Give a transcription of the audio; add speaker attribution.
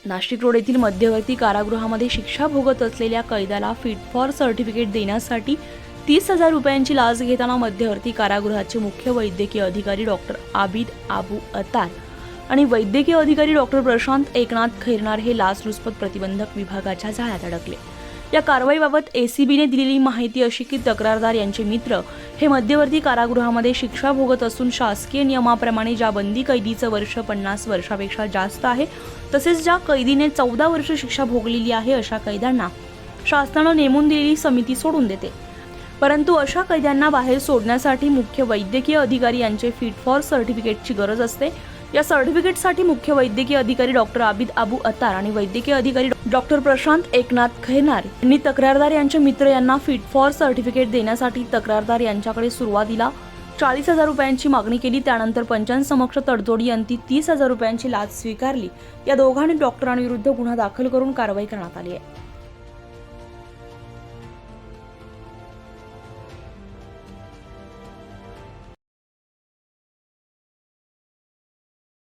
Speaker 1: Nashik road येथील मध्यवर्ती कारागृहामध्ये शिक्षा भोगत असलेल्या कैद्याला फिट फॉर सर्टिफिकेट देण्यासाठी 30,000 रुपयांची लाच घेताना मध्यवर्ती कारागृहाचे मुख्य वैद्यकीय अधिकारी डॉक्टर आबिद आबू अतार आणि वैद्यकीय अधिकारी डॉक्टर प्रशांत एकनाथ खैरनार हे लाचलुचपत प्रतिबंधक विभागाच्या जाळ्यात अडकले। या कारवाईबाबत एसीबीने दिलेली माहिती अशी की तक्रारदार यांचे मित्र हे मध्यवर्ती कारागृहामध्ये शिक्षा भोगत असून शासकीय नियमाप्रमाणे ज्या बंदी कैदीचं वर्ष 50 वर्षापेक्षा जास्त आहे तसेच ज्या कैदीने 14 वर्ष शिक्षा भोगलेली आहे अशा कैद्यांना शासनानं नेमून दिलेली समिती सोडून देते, परंतु अशा कैद्यांना बाहेर सोडण्यासाठी मुख्य वैद्यकीय अधिकारी यांचे फिट फॉर सर्टिफिकेटची गरज असते। या सर्टिफिकेटसाठी मुख्य वैद्यकीय अधिकारी डॉक्टर आबिद आबू अतार आणि वैद्यकीय अधिकारी डॉक्टर प्रशांत एकनाथ खैरनार यांनी तक्रारदार यांचे मित्र यांना फिट फॉर सर्टिफिकेट देण्यासाठी तक्रारदार यांच्याकडे सुरुवातीला 40,000 रुपयांची मागणी केली। त्यानंतर पंचांसमक्ष तडजोडी अंती 30,000 रुपयांची लाच स्वीकारली। या दोघांनी डॉक्टरांविरुद्ध गुन्हा दाखल करून कारवाई करण्यात आली आहे।